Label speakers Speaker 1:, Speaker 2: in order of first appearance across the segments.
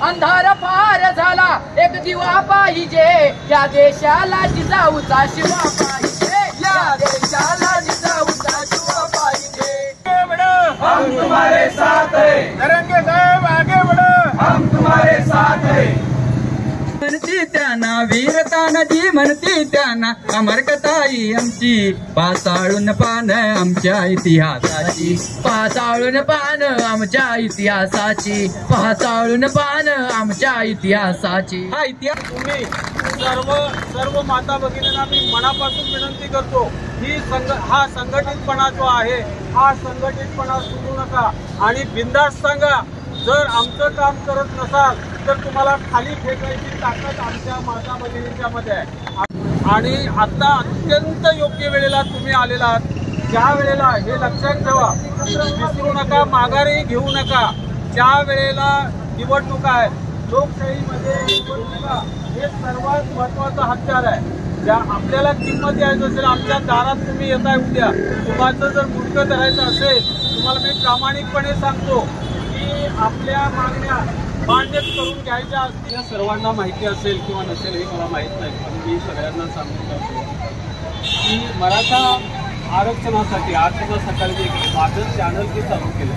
Speaker 1: अंधार फार झाला एक दिवा पाहिजे या देशाला जिजाऊचा शिवा पाहिजे या देशाला जिजाऊचा शिवा पाहिजे
Speaker 2: हम तुम्हारे साथ हैं
Speaker 3: करेंगे साहेब आगे बढ़ो
Speaker 2: हम तुम्हारे साथ हैं
Speaker 4: म्हणती त्यांना वीरता नदी म्हणती त्यांना अमर कथाई आमची पासाळून पान आमच्या इतिहासाची
Speaker 1: पासाळून पान आमच्या इतिहासाची पासाळून पान आमच्या इतिहासाची
Speaker 4: हा इतिहास
Speaker 3: तुम्ही सर्व माता भगिनींना मी मनापासून विनंती करतो ही हा संघटितपणा जो आहे हा संघटितपणा सोडू नका आणि बिनधास्त सांगा जर आमचं काम करत नसाल तर तुम्हाला खाली फेकायची ताकद आमच्या माता भगिनींच्या मध्ये आहे आणि आता अत्यंत योग्य वेळेला तुम्ही आलेला आहात ज्या वेळेला हे लक्षात ठेवा विसरू नका माघारी घेऊ नका ज्या वेळेला निवडणुका आहेत लोकशाहीमध्ये निवडणुका हे सर्वात महत्वाचं हत्यार आहे ज्या आपल्याला किंमत द्यायचं असेल आमच्या दारात तुम्ही येताय उद्या तुम्हाला जर मुंडकं धरायचं असेल तुम्हाला मी प्रामाणिकपणे सांगतो की आपल्या मागण्या मान्य करून घ्यायच्या असतील या सर्वांना माहिती असेल किंवा नसेल हे मला माहीत नाही पण मी सगळ्यांना सांगू शकतो की मराठा आरक्षणासाठी आज सुद्धा सकाळी माझं चॅनल ते चालू केलं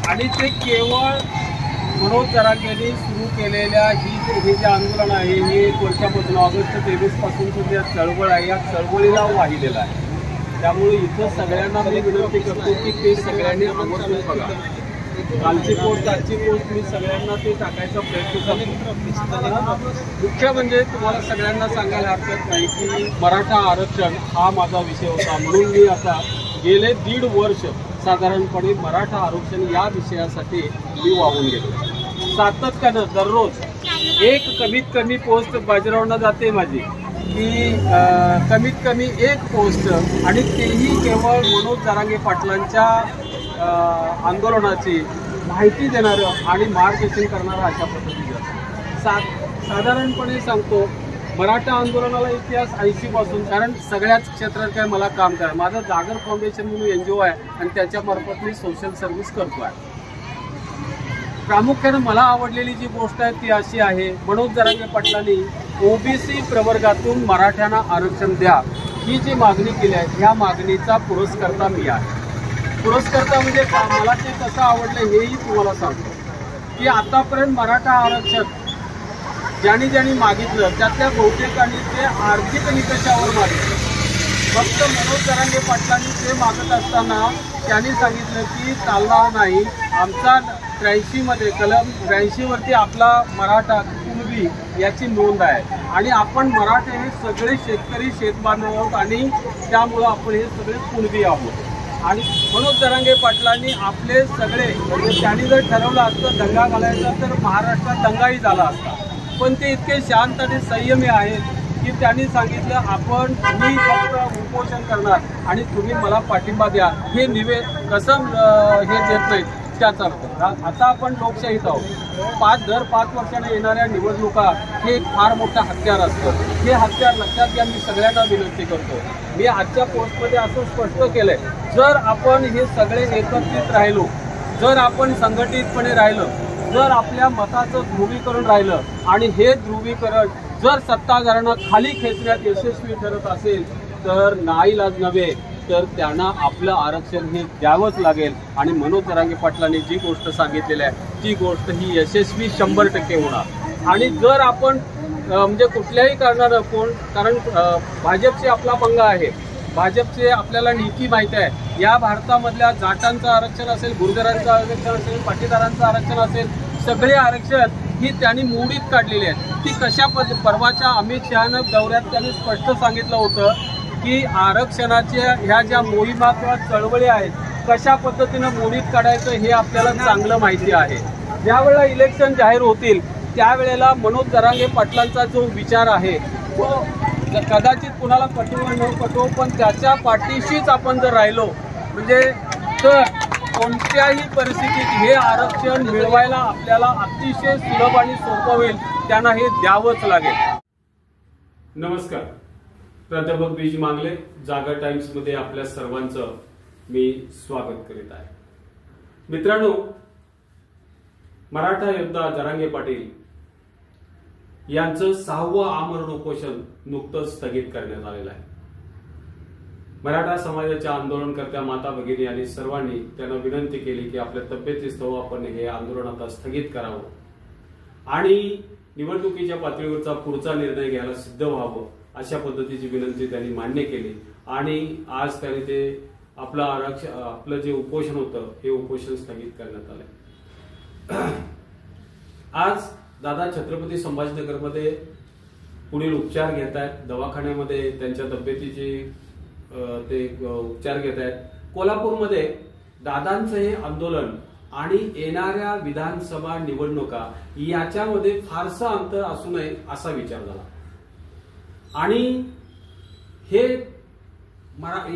Speaker 3: आणि ते केवळ मनोज जरांगेंनी सुरू केलेल्या हे जे आंदोलन आहे हे 1 वर्षापासून ऑगस्ट 23 पासूनचं जे चळवळ आहे या चळवळीला वाहिलेलं आहे त्यामुळे इथं सगळ्यांना मी विनंती करतो की ते सगळ्यांनी आवर्जून बघा कालची पोस्ट आजची पोस्ट मी सगळ्यांना ते टाकायचा प्रयत्न करतो मुख्य म्हणजे तुम्हाला सगळ्यांना सांगायला हरकत नाही की मराठा आरक्षण हा माझा विषय होता म्हणून मी आता गेले 1.5 वर्ष साधारणपणे मराठा आरक्षण या विषयासाठी मी वाहून गेलो सातत्यानं दररोज एक कमीत कमी पोस्ट बाजीरावांना जाते माझी की कमीत कमी एक पोस्ट आणि तेही केवळ मनोज जरांगे पाटलांच्या आंदोलनाची माहिती देणारं आणि मार्गदर्शन करणारं अशा पद्धतीचं साधारणपणे सांगतो मराठा आंदोलनाला इतिहास 80 पासून कारण सगळ्याच क्षेत्रात काय मला काम करा माझं जागर फाउंडेशन म्हणून NGO आहे आणि त्याच्यामार्फत मी सोशल सर्व्हिस करतो आहे प्रामुख्यानं मला आवडलेली जी गोष्ट आहे ती अशी आहे मनोज जरांगे पाटलांनी OBC प्रवर्गातून मराठ्यांना आरक्षण द्या ही जी मागणी केली आहे ह्या मागणीचा पुरस्कर्ता मी आहे पुरस्कर्ता म्हणजे मला ते कसं आवडलं हेही तुम्हाला सांगतो की आतापर्यंत मराठा आरक्षण ज्यांनी मागितलं त्यातल्या बहुतेकांनी ते आर्थिक निकषावर मागितलं फक्त मनोज जरांगे पाटलांनी ते मागत असताना त्यांनी सांगितलं की चालणार नाही आमचा 83 कलम 82 वरती आपला मराठा कुणबी याची नोंद आहे आणि आपण मराठे हे सगळे शेतकरी शेतबांधव आहोत आणि त्यामुळं आपण हे सगळे कुणबी आहोत आणि मनोज जरांगे पाटलांनी आपले सगळे म्हणजे त्यांनी जर ठरवलं असतं दंगा घालायचा तर महाराष्ट्रात दंगाही झाला असता पण ते इतके शांत आणि संयमी आहेत की त्यांनी सांगितलं आपण मी फक्त उपोषण करणार आणि तुम्ही मला पाठिंबा द्या हे कसं हे देत नाहीत त्याचा अर्थ आता आपण लोकशाहीत आहोत दर 5 वर्षाने येणाऱ्या निवडणुका हे एक फार मोठं हत्यार असतं हे हत्यार लक्षात घ्या मी सगळ्यांना विनंती करतो मी आजच्या पोस्टमध्ये असं स्पष्ट केलंय जर आपण हे सगळे एकत्रित राहिलो जर आपण संघटितपणे राहिलं जर आपल्या मताचं ध्रुवीकरण राहिलं आणि हे ध्रुवीकरण जर सत्ताधाऱ्यांना खाली खेचण्यात यशस्वी ठरत असेल तर नाईलाज नव्हे तर त्यांना आपलं आरक्षण हे द्यावंच लागेल आणि मनोज जरांगे पाटलांनी जी गोष्ट सांगितलेली आहे ती गोष्ट ही यशस्वी 100% होणार आणि जर आपण म्हणजे कुठल्याही कारणानं कारण भाजपची आपला पंगा आहे भाजपचे आपल्याला नीती माहीत आहे या भारतामधल्या जाटांचं आरक्षण असेल गुर्जरांचं आरक्षण असेल पाटीदारांचं आरक्षण असेल सगळे आरक्षण ही त्यांनी मोडीत काढलेली आहेत ती कशा परवाच्या अमित शहानं दौऱ्यात त्यांनी स्पष्ट सांगितलं होतं की आरक्षणाच्या ह्या ज्या मोहिमा किंवा चळवळी आहेत कशा पद्धतीनं मोडीत काढायचं हे आपल्याला चांगलं माहिती आहे ज्यावेळेला इलेक्शन जाहीर होतील त्यावेळेला मनोज जरांगे पाटलांचा जो विचार आहे तो कदाचित कुणाला पटवो न पटवो पण त्याच्या पाठीशीच आपण जर राहिलो म्हणजे तर कोणत्याही परिस्थितीत हे आरक्षण मिळवायला आपल्याला अतिशय सुलभ आणि सोपं होईल त्यांना हे द्यावंच लागेल.
Speaker 5: नमस्कार, प्राध्यापक बीजी मांगले जागर टाइम्स मध्ये आपल्या सर्वांचं मी स्वागत करीत आहे. मित्रांनो, मराठा योद्धा जरांगे पाटील यांचं 6वं आमरण उपोषण नुकतंच स्थगित करण्यात आलेलं आहे. मराठा समाजाच्या आंदोलनकर्त्या माता भगिनी आणि सर्वांनी त्यांना विनंती केली की आपल्या तब्येतीस्तव आपण हे आंदोलन आता स्थगित करावं आणि निवडणुकीच्या पातळीवरचा पुढचा निर्णय घ्यायला सिद्ध व्हावं अशा पद्धतीची विनंती त्यांनी मान्य केली आणि आज त्यांनी ते आपलं जे उपोषण होतं हे उपोषण स्थगित करण्यात आलंय. आज दादा छत्रपती संभाजीनगरमध्ये पुढील उपचार घेत आहेत. दवाखान्यामध्ये त्यांच्या तब्येतीचे ते उपचार घेत आहेत. कोल्हापूरमध्ये दादांचं हे आंदोलन आणि येणाऱ्या विधानसभा निवडणुका याच्यामध्ये फारसं अंतर असू नये असा विचार झाला आणि हे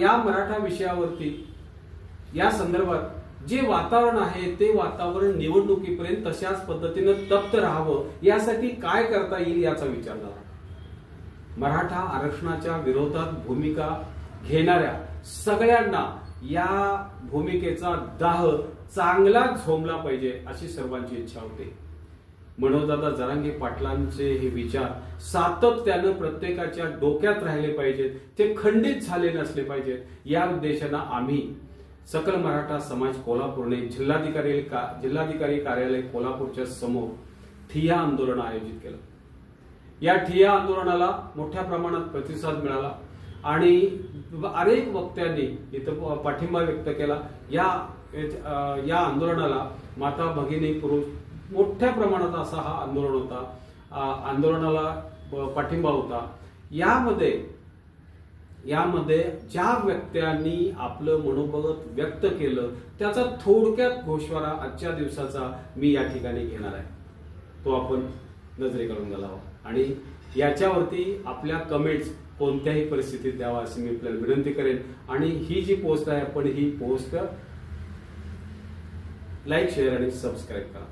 Speaker 5: या मराठा विषयावरती या संदर्भात जे वातावरण आहे ते वातावरण निवडणुकीपर्यंत तशाच पद्धतीनं तप्त राहावं यासाठी काय करता येईल याचा विचार झाला. मराठा आरक्षणाच्या विरोधात भूमिका घेणाऱ्या सगळ्यांना या भूमिकेचा दाह चांगला झोंबला पाहिजे अशी सर्वांची इच्छा होती. मनोजदादा जरांगे पाटलांचे हे विचार सातत्यानं प्रत्येकाच्या डोक्यात राहिले पाहिजेत, ते खंडित झाले नसले पाहिजेत. या उद्देशानं आम्ही सकल मराठा समाज कोल्हापूरने जिल्हाधिकारी कार्यालय कोल्हापूरच्या समोर ठिय्या आंदोलन आयोजित केलं. या ठिय्या आंदोलनाला मोठ्या प्रमाणात प्रतिसाद मिळाला आणि अनेक वक्त्यांनी इथं पाठिंबा व्यक्त केला. या आंदोलनाला माता भगिनी पुरुष मोठ्या प्रमाणात असा हा आंदोलन होता, आंदोलनाला पाठिंबा होता. यामध्ये ज्या व्यक्त्यांनी आपलं मनोबल व्यक्त केलं त्याचा थोडक्यात गोषवारा आजच्या दिवसाचा मी या ठिकाणी घेणार आहे, तो आपण नजरेकडून घालावा आणि याच्यावरती आपल्या कमेंट्स कोणत्याही परिस्थितीत द्यावा अशी मी आपल्याला विनंती करेन. आणि ही जी पोस्ट आहे आपण ही पोस्ट लाईक, शेअर आणि सबस्क्राईब करा.